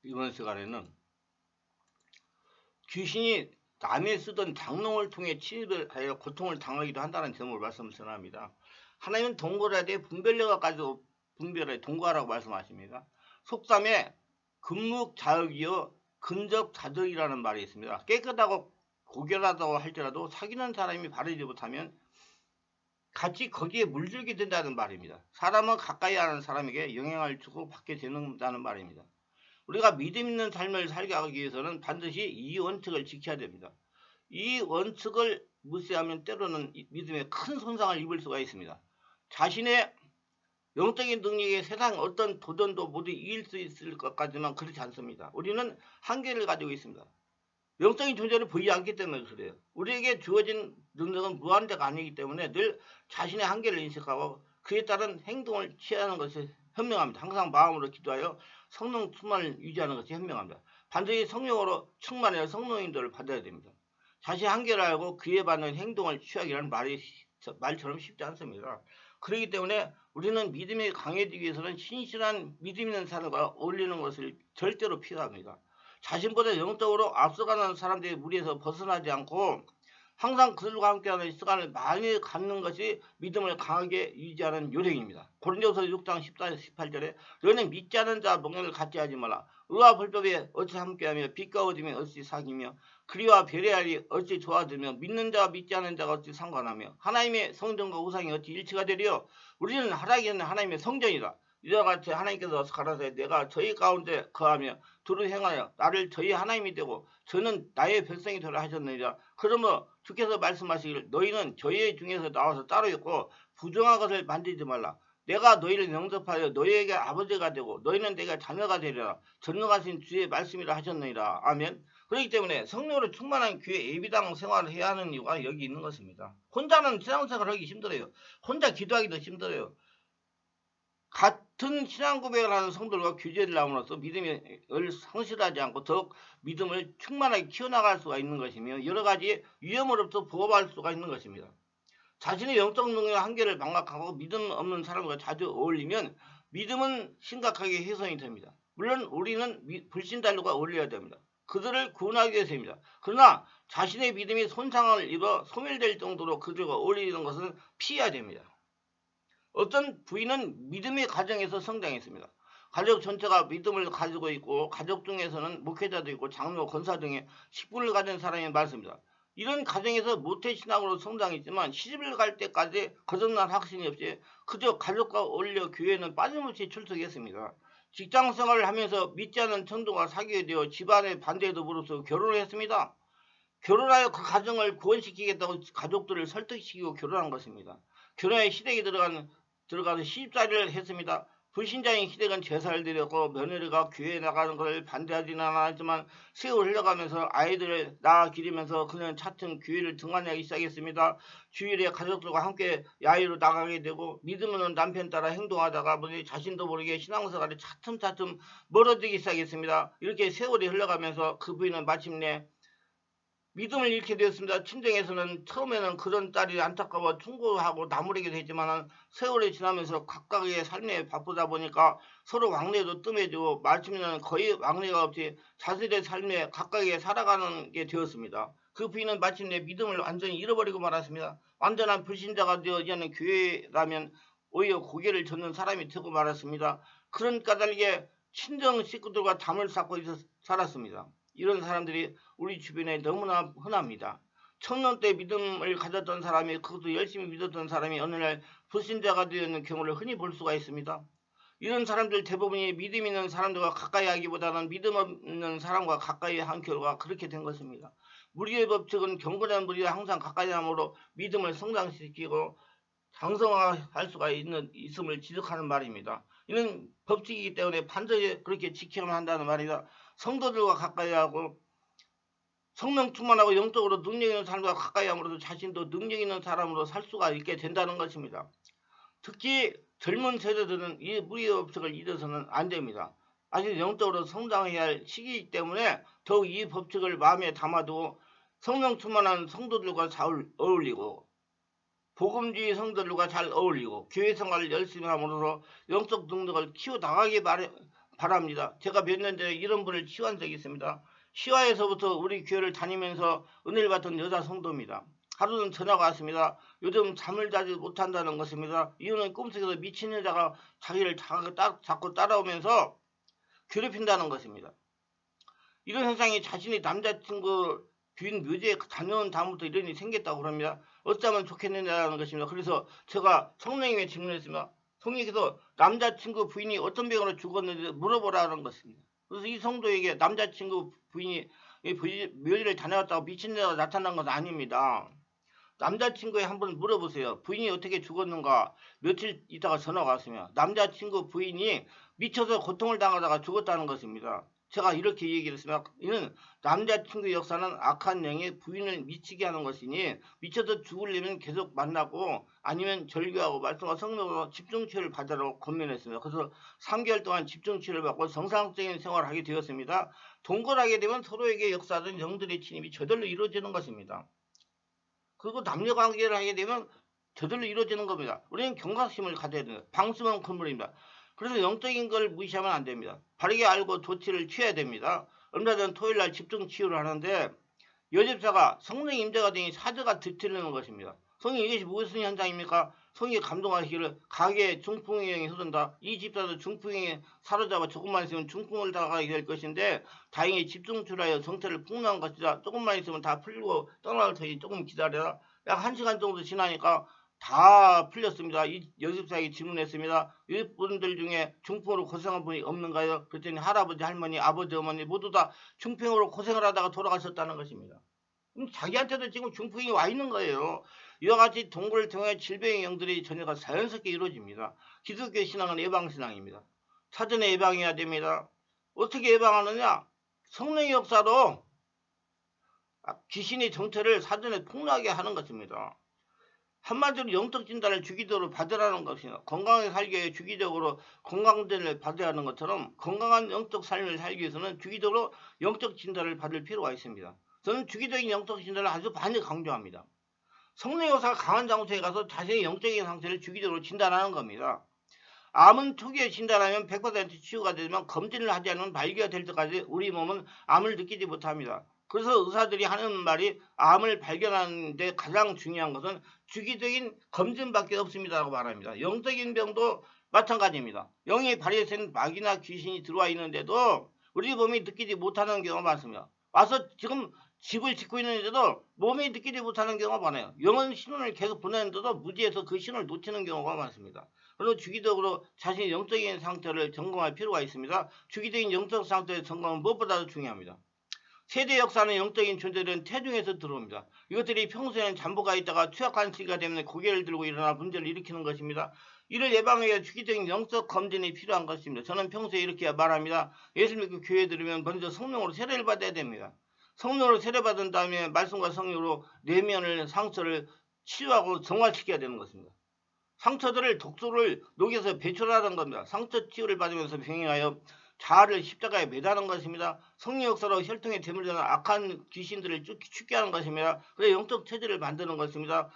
이번 시간에는 귀신이 남이 쓰던 장롱을 통해 침입을 하여 고통을 당하기도 한다는 점을 말씀을 전합니다. 하나님은 동거라되 분별력까지도 분별해 동거하라고 말씀하십니다. 속담에 금묵자역이요 근적자적이라는 말이 있습니다. 깨끗하고 고결하다고 할지라도 사귀는 사람이 바르지 못하면 같이 거기에 물들게 된다는 말입니다. 사람은 가까이 하는 사람에게 영향을 주고 받게 된다는 말입니다. 우리가 믿음 있는 삶을 살게 하기 위해서는 반드시 이 원칙을 지켜야 됩니다. 이 원칙을 무시하면 때로는 믿음에 큰 손상을 입을 수가 있습니다. 자신의 영적인 능력에 세상 어떤 도전도 모두 이길 수 있을 것까지만 그렇지 않습니다. 우리는 한계를 가지고 있습니다. 영적인 존재를 보이지 않기 때문에 그래요. 우리에게 주어진 능력은 무한대가 아니기 때문에 늘 자신의 한계를 인식하고 그에 따른 행동을 취하는 것이 현명합니다. 항상 마음으로 기도하여 성령 충만을 유지하는 것이 현명합니다. 반드시 성령으로 충만해야 성령 인도를 받아야 됩니다. 자신의 한계를 알고 그에 맞는 행동을 취하기라는 말처럼 쉽지 않습니다. 그렇기 때문에 우리는 믿음이 강해지기 위해서는 신실한 믿음 있는 사람과 어울리는 것을 절대로 피합니다. 자신보다 영적으로 앞서가는 사람들의 무리에서 벗어나지 않고 항상 그들과 함께하는 시간을 많이 갖는 것이 믿음을 강하게 유지하는 요령입니다. 고린도서 6장 14, 18절에 너는 믿지 않은 자 몽행을 같이 하지 마라. 의와 불법에 어찌 함께하며 빛과 어둠이 어찌 사귀며 그리와 배려하리 어찌 좋아지며 믿는 자와 믿지 않은 자가 어찌 상관하며 하나님의 성전과 우상이 어찌 일치가 되리요. 우리는 하나님은 하나님의 성전이다. 이와 같이 하나님께서 가라사대 내가 저희 가운데 거하며 두루 행하여 나를 저희 하나님이 되고 저는 나의 백성이 되라 하셨느니라. 그러므로 주께서 말씀하시기를 너희는 저희 중에서 나와서 따로 있고 부정한 것을 만들지 말라. 내가 너희를 영접하여 너희에게 아버지가 되고 너희는 내가 자녀가 되리라. 전능하신 주의 말씀이라 하셨느니라. 아멘. 그렇기 때문에 성령으로 충만한 교회 예비당 생활을 해야 하는 이유가 여기 있는 것입니다. 혼자는 신앙생활을 하기 힘들어요. 혼자 기도하기도 힘들어요. 같은 신앙 고백을 하는 성도들과 교제를 나옴으로써 믿음을 상실하지 않고 더욱 믿음을 충만하게 키워나갈 수가 있는 것이며 여러 가지 위험으로부터 보호할 수가 있는 것입니다. 자신의 영적 능력의 한계를 망각하고 믿음 없는 사람과 자주 어울리면 믿음은 심각하게 훼손이 됩니다. 물론 우리는 불신자들과 어울려야 됩니다. 그들을 구원하기 위해서입니다. 그러나 자신의 믿음이 손상을 입어 소멸될 정도로 그들과 어울리는 것은 피해야 됩니다. 어떤 부인은 믿음의 가정에서 성장했습니다. 가족 전체가 믿음을 가지고 있고 가족 중에서는 목회자도 있고 장로, 권사 등의 식분을 가진 사람이 많습니다. 이런 가정에서 모태신앙으로 성장했지만 시집을 갈 때까지 거듭난 확신이 없이 그저 가족과 어울려 교회는 빠짐없이 출석했습니다. 직장생활을 하면서 믿지 않는 청도가 사귀게 되어 집안의 반대에도 무릅쓰고 결혼을 했습니다. 결혼하여 그 가정을 구원시키겠다고 가족들을 설득시키고 결혼한 것입니다. 결혼의 시댁에 들어가서 시집살이를 했습니다. 불신자인 시댁은 제사를 드렸고 며느리가 교회에 나가는 것을 반대하지는 않았지만 세월 흘러가면서 아이들을 낳아 기르면서 그는 차츰 교회를 등한하기 시작했습니다. 주일에 가족들과 함께 야외로 나가게 되고 믿음 없는 남편 따라 행동하다가 보니 자신도 모르게 신앙생활이 차츰 멀어지기 시작했습니다. 이렇게 세월이 흘러가면서 그 부인은 마침내 믿음을 잃게 되었습니다. 친정에서는 처음에는 그런 딸이 안타까워 충고하고 나무래게 되지만 세월이 지나면서 각각의 삶에 바쁘다 보니까 서로 왕래도 뜸해지고 마침내는 거의 왕래가 없이 자신의 삶에 각각의 살아가는 게 되었습니다. 그 부인은 마침내 믿음을 완전히 잃어버리고 말았습니다. 완전한 불신자가 되어 이제는 교회라면 오히려 고개를 젓는 사람이 되고 말았습니다. 그런 까닭에 친정 식구들과 담을 쌓고 살았습니다. 이런 사람들이 우리 주변에 너무나 흔합니다. 청년 때 믿음을 가졌던 사람이 그것도 열심히 믿었던 사람이 어느 날 불신자가 되는 경우를 흔히 볼 수가 있습니다. 이런 사람들 대부분이 믿음 있는 사람들과 가까이 하기보다는 믿음 없는 사람과 가까이 한 결과 그렇게 된 것입니다. 무리의 법칙은 경건한 무리와 항상 가까이 함으로 믿음을 성장시키고 장성할 수가 있음을 지적하는 말입니다. 이는 법칙이기 때문에 반드시 그렇게 지켜야만 한다는 말이다. 성도들과 가까이 하고 성령 충만하고 영적으로 능력 있는 사람과 가까이 함으로써 자신도 능력 있는 사람으로 살 수가 있게 된다는 것입니다. 특히 젊은 세대들은 이 무리의 법칙을 잊어서는 안 됩니다. 아직 영적으로 성장해야 할 시기이기 때문에 더욱 이 법칙을 마음에 담아두고 성령 충만한 성도들과 잘 어울리고 복음주의 성도들과 잘 어울리고 교회 생활을 열심히 함으로써 영적 능력을 키워나가기 바랍니다. 제가 몇 년 전에 이런 분을 치유한 적이 있습니다. 시화에서부터 우리 교회를 다니면서 은혜를 받던 여자 성도입니다. 하루는 전화가 왔습니다. 요즘 잠을 자지 못한다는 것입니다. 이유는 꿈속에서 미친 여자가 자기를 자꾸 따라오면서 괴롭힌다는 것입니다. 이런 현상이 자신이 남자친구 부인 묘지에 다녀온 다음부터 이런 일이 생겼다고 그럽니다. 어쩌면 좋겠느냐는 것입니다. 그래서 제가 성령님께 질문했습니다. 성령님께서 남자친구 부인이 어떤 병으로 죽었는지 물어보라는 것입니다. 그래서 이 성도에게 남자친구 부인이 묘지를 다녀왔다고 미친 여자가 나타난 것은 아닙니다. 남자친구에 한번 물어보세요. 부인이 어떻게 죽었는가. 며칠 있다가 전화가 왔으면 남자친구 부인이 미쳐서 고통을 당하다가 죽었다는 것입니다. 제가 이렇게 얘기를 했습니다. 이는 남자친구 역사는 악한 영이 부인을 미치게 하는 것이니 미쳐서 죽으려면 계속 만나고 아니면 절교하고 말씀과 성령으로 집중치료를 받으라고 권면했습니다. 그래서 3개월 동안 집중치료를 받고 정상적인 생활을 하게 되었습니다. 동거하게 되면 서로에게 역사하던 영들의 침입이 저절로 이루어지는 것입니다. 그리고 남녀관계를 하게 되면 저절로 이루어지는 겁니다. 우리는 경각심을 가져야 됩니다. 방수면 건물입니다. 그래서 영적인 걸 무시하면 안 됩니다. 바르게 알고 조치를 취해야 됩니다. 얼마 전 토요일날 집중치유를 하는데 여집사가 성령 임재가 되니 사드가 뒤틀리는 것입니다. 성령 이것이 무슨 현상입니까? 성령이 감동하시기를 가게에 중풍행이 흐른다. 이 집사도 중풍행에 사로잡아 조금만 있으면 중풍을 당하게 될 것인데 다행히 집중치유하여 정체를 폭로한 것이다. 조금만 있으면 다 풀리고 떠날 테니 조금 기다려라. 약 1시간 정도 지나니까 다 풀렸습니다. 이 여집사에게 질문했습니다. 이분들 중에 중풍으로 고생한 분이 없는가요? 그랬더니 할아버지, 할머니, 아버지, 어머니 모두 다 중풍으로 고생을 하다가 돌아가셨다는 것입니다. 그럼 자기한테도 지금 중풍이 와 있는 거예요. 이와 같이 동거를 통해 질병의 영들의 전혀가 자연스럽게 이루어집니다. 기독교 신앙은 예방신앙입니다. 사전에 예방해야 됩니다. 어떻게 예방하느냐? 성령의 역사로 귀신의 정체를 사전에 폭로하게 하는 것입니다. 한마디로 영적 진단을 주기적으로 받으라는 것입니다. 건강하게 살기 위해 주기적으로 건강진단을 받아야 하는 것처럼 건강한 영적 삶을 살기 위해서는 주기적으로 영적 진단을 받을 필요가 있습니다. 저는 주기적인 영적 진단을 아주 많이 강조합니다. 성령의 역사가 강한 장소에 가서 자신의 영적인 상태를 주기적으로 진단하는 겁니다. 암은 초기에 진단하면 100% 치유가 되지만 검진을 하지 않으면 발기가 될 때까지 우리 몸은 암을 느끼지 못합니다. 그래서 의사들이 하는 말이 암을 발견하는 데 가장 중요한 것은 주기적인 검진밖에 없습니다라고 말합니다. 영적인 병도 마찬가지입니다. 영이 발휘된 마귀나 귀신이 들어와 있는데도 우리 몸이 느끼지 못하는 경우가 많습니다. 와서 지금 집을 짓고 있는데도 몸이 느끼지 못하는 경우가 많아요. 영은 신호를 계속 보내는데도 무지해서 그 신호를 놓치는 경우가 많습니다. 그리고 주기적으로 자신의 영적인 상태를 점검할 필요가 있습니다. 주기적인 영적 상태의 점검은 무엇보다도 중요합니다. 세대 역사는 영적인 존재들은 태중에서 들어옵니다. 이것들이 평소에는 잠복가 있다가 투약한 시기가 되면 고개를 들고 일어나 문제를 일으키는 것입니다. 이를 예방하기 위해 주기적인 영적 검진이 필요한 것입니다. 저는 평소에 이렇게 말합니다. 예수 믿고 교회에 들으면 먼저 성령으로 세례를 받아야 됩니다. 성령으로 세례받은 다음에 말씀과 성령으로 내면을 상처를 치유하고 정화시켜야 되는 것입니다. 상처들을 독소를 녹여서 배출하는 겁니다. 상처 치유를 받으면서 병행하여 자아를 십자가에 매다는 것입니다. 성령 역사로 혈통에 대물되는 악한 귀신들을 죽게 하는 것입니다. 그래서 영적 체질을 만드는 것입니다.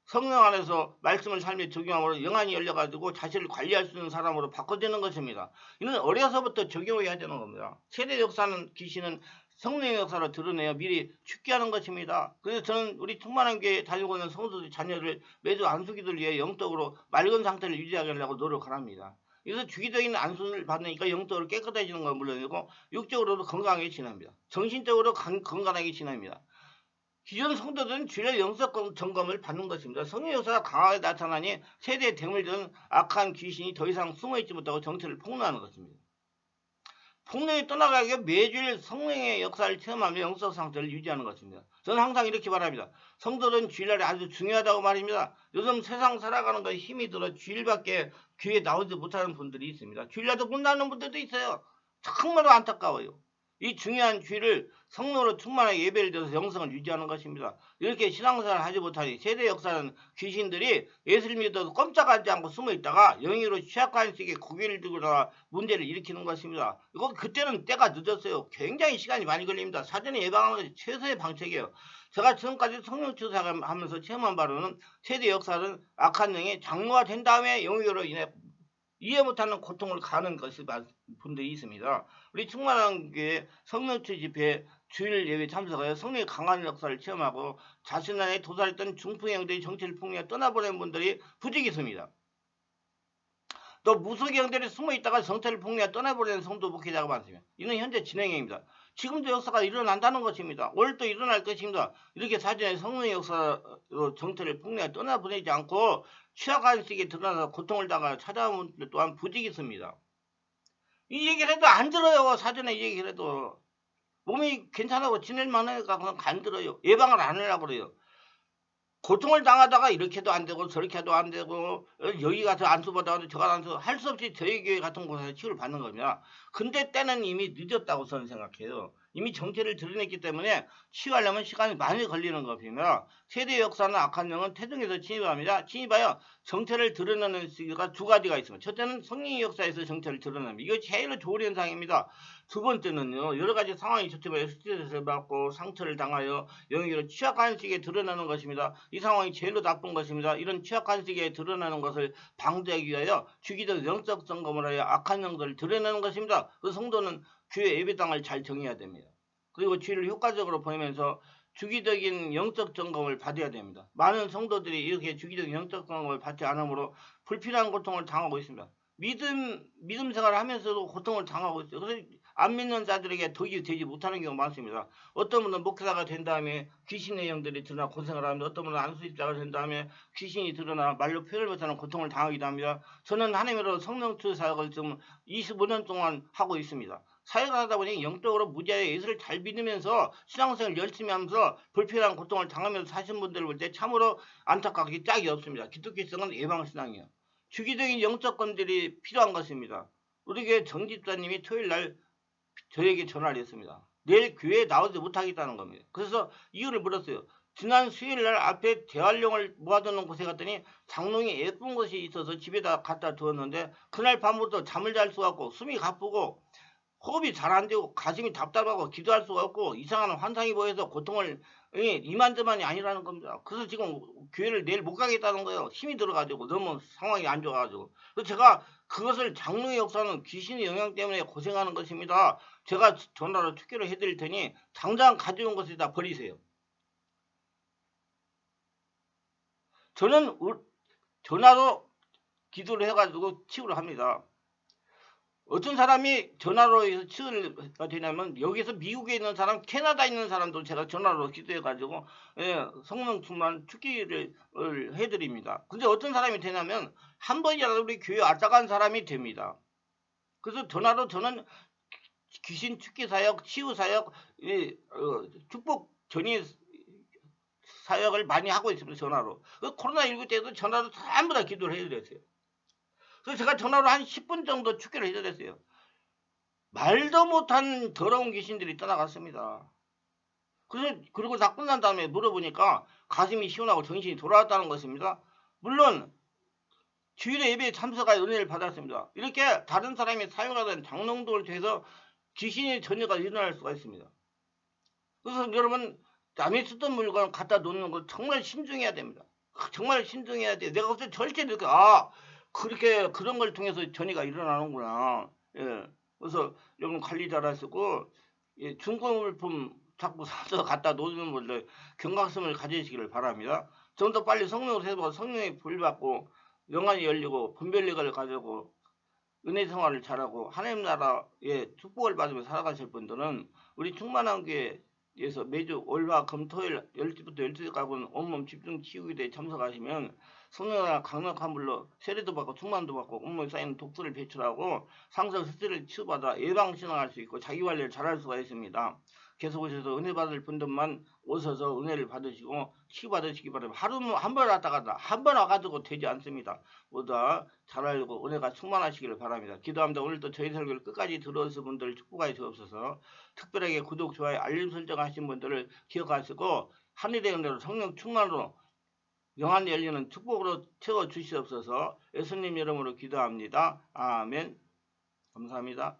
성령 안에서 말씀을 삶에 적용함으로 영안이 열려가지고 자신을 관리할 수 있는 사람으로 바꿔지는 것입니다. 이는 어려서부터 적용해야 되는 겁니다. 세대 역사는 귀신은 성령의 역사로 드러내어 미리 죽게 하는 것입니다. 그래서 저는 우리 충만한 교회에 다니고 있는 성도들 자녀를 매주 안수기도를 위해 영적으로 맑은 상태를 유지하게 하려고 노력을 합니다. 그래서 주기적인 안수를 받으니까 영적으로 깨끗해지는 건 물론이고 육적으로도 건강하게 지냅니다. 정신적으로 건강하게 지냅니다. 기존 성도들은 주일날 영적 점검을 받는 것입니다. 성령 역사가 강하게 나타나니 세대에 대물던 악한 귀신이 더 이상 숨어있지 못하고 정체를 폭로하는 것입니다. 폭력이 떠나가기 위해 매주일 성령의 역사를 체험하며 영적 상태를 유지하는 것입니다. 저는 항상 이렇게 말합니다. 성도는 주일날이 아주 중요하다고 말입니다. 요즘 세상 살아가는 것에 힘이 들어 주일밖에 교회에 나오지 못하는 분들이 있습니다. 주일날도 못 나오는 분들도 있어요. 정말로 안타까워요. 이 중요한 주일을 성령으로 충만하게 예배를 드려서 영성을 유지하는 것입니다. 이렇게 신앙생활을 하지 못하니 세대 역사는 귀신들이 예수를 믿어도 꼼짝하지 않고 숨어있다가 영의로 취약한 식의 고개를 들거나 문제를 일으키는 것입니다. 이거 그때는 때가 늦었어요. 굉장히 시간이 많이 걸립니다. 사전에 예방하는 것이 최소의 방책이에요. 제가 지금까지 성령 추사하면서 체험한 바로는 세대 역사는 악한 영이 장로가 된 다음에 영의로 인해 이해 못하는 고통을 가는 것이 분들이 있습니다. 우리 충만한 교회 성령추 집회 주일 예배 참석하여 성령의 강한 역사를 체험하고 자신 안에 도사했던 중풍형들이 정치를 풍미하여 떠나보낸 분들이 부득이 있습니다. 또 무속의 형들이 숨어있다가 정체를 폭리하여 떠나버리는 성도 목회자가 많습니다. 이는 현재 진행형입니다. 지금도 역사가 일어난다는 것입니다. 오늘도 일어날 것입니다. 이렇게 사전에 성령의 역사로 정체를 폭리하여 떠나보내지 않고 취약한 시기에 드러나서 고통을 당하여 찾아온 분들 또한 부득이 있습니다. 이 얘기를 해도 안 들어요. 사전에 이 얘기를 해도. 몸이 괜찮다고 지낼만 하니까 그냥 안 들어요. 예방을 안 하려고 그래요. 고통을 당하다가 이렇게도 안 되고 저렇게도 안 되고 여기 가서 안수받아가지고 저 가서 안수 할 수 없이 저희 교회 같은 곳에서 치유를 받는 겁니다. 근데 때는 이미 늦었다고 저는 생각해요. 이미 정체를 드러냈기 때문에 치유하려면 시간이 많이 걸리는 겁니다. 세대 역사는 악한 영은 태중에서 침입합니다. 침입하여 정체를 드러내는 시기가 두 가지가 있습니다. 첫째는 성령의 역사에서 정체를 드러냅니다. 이거 제일 좋은 현상입니다. 두 번째는요, 여러 가지 상황이 좋지만 스트레스를 받고 상처를 당하여 영역으로 취약한 시기에 드러나는 것입니다. 이 상황이 제일로 나쁜 것입니다. 이런 취약한 시기에 드러나는 것을 방지하기 위하여 주기적 영적 점검을 하여 악한 영들을 드러내는 것입니다. 그 성도는 교회 예배당을 잘 정해야 됩니다. 그리고 주일을 효과적으로 보내면서 주기적인 영적 점검을 받아야 됩니다. 많은 성도들이 이렇게 주기적인 영적 점검을 받지 않으므로 불필요한 고통을 당하고 있습니다. 믿음 생활을 하면서도 고통을 당하고 있어요. 그래서 안 믿는 자들에게 덕이 되지 못하는 경우가 많습니다. 어떤 분은 목회자가 된 다음에 귀신의 영들이 드러나 고생을 합니다. 어떤 분은 안수입자가 된 다음에 귀신이 드러나 말로 표현을 못하는 고통을 당하기도 합니다. 저는 하나님으로 성령추 사역을 지금 25년 동안 하고 있습니다. 사역을 하다 보니 영적으로 무지하게 예수를 잘 믿으면서 신앙생활을 열심히 하면서 불필요한 고통을 당하면서 사신 분들을 볼 때 참으로 안타깝게 짝이 없습니다. 기독교성은 예방신앙이에요. 주기적인 영적건들이 필요한 것입니다. 우리 교회 정 집사님이 토요일날 저에게 전화를 했습니다. 내일 교회에 나오지 못하겠다는 겁니다. 그래서 이유를 물었어요. 지난 수요일날 앞에 대활용을 모아두는 곳에 갔더니 장롱이 예쁜 것이 있어서 집에다 갖다 두었는데 그날 밤부터 잠을 잘 수가 없고 숨이 가쁘고 호흡이 잘 안 되고 가슴이 답답하고 기도할 수가 없고 이상한 환상이 보여서 고통을 이만저만이 아니라는 겁니다. 그래서 지금 교회를 내일 못 가겠다는 거예요. 힘이 들어가지고 너무 상황이 안 좋아가지고. 그래서 제가 그것을 장로의 역사는 귀신의 영향 때문에 고생하는 것입니다. 제가 전화로 축기를 해드릴 테니 당장 가져온 것을 다 버리세요. 저는 전화로 기도를 해가지고 치유를 합니다. 어떤 사람이 전화로 해서 치유가 되냐면 여기서 미국에 있는 사람, 캐나다에 있는 사람도 제가 전화로 기도해가지고 성령 충만 축기를 해드립니다. 근데 어떤 사람이 되냐면 한 번이라도 우리 교회 왔다 간 사람이 됩니다. 그래서 전화로 저는 귀신 축기 사역, 치유 사역, 축복 전이 사역을 많이 하고 있습니다. 전화로. 코로나19 때도 전화로 전부 다 기도를 해드렸어요. 그래서 제가 전화로 한 10분 정도 축기를 해드렸어요. 말도 못한 더러운 귀신들이 떠나갔습니다. 그리고 다 끝난 다음에 물어보니까 가슴이 시원하고 정신이 돌아왔다는 것입니다. 물론 주일에 예배에 참석하여 은혜를 받았습니다. 이렇게 다른 사람이 사용하던 장롱들을 통해서 귀신의 전이가 일어날 수가 있습니다. 그래서 여러분 남이 쓰던 물건 갖다 놓는 걸 정말 신중해야 됩니다. 정말 신중해야 돼요. 내가 그때 절대 이렇게 그렇게 그런 걸 통해서 전이가 일어나는구나. 예. 그래서 여러분 관리 잘 하시고 중고물품 자꾸 사서 갖다 놓는 분들 경각심을 가지시기를 바랍니다. 좀 더 빨리 성령으로 해서 성령의 불 받고 영안이 열리고 분별력을 가지고 은혜 생활을 잘하고 하나님 나라의 축복을 받으며 살아가실 분들은 우리 충만한 교회에서 매주 월화 금토일 10시부터 12시까지는 온몸 집중 치유기도에 참석하시면 성령과 강력한 물로 세례도 받고 충만도 받고 온몸에 쌓이는 독소를 배출하고 상처 스트레스를 치유받아 예방신앙할 수 있고 자기관리를 잘할 수가 있습니다. 계속 오셔서 은혜 받을 분들만 오셔서 은혜를 받으시고 치유받으시기 바랍니다. 하루 한 번 왔다가 한 번 와가지고 되지 않습니다. 모두 잘 알고 은혜가 충만하시기를 바랍니다. 기도합니다. 오늘도 저희 설교를 끝까지 들어주신 분들 축복하여 주옵소서. 특별하게 구독, 좋아요, 알림 설정 하신 분들을 기억하시고 하늘의 은혜로 성령 충만으로 영안이 열리는 축복으로 채워주시옵소서. 예수님 이름으로 기도합니다. 아멘. 감사합니다.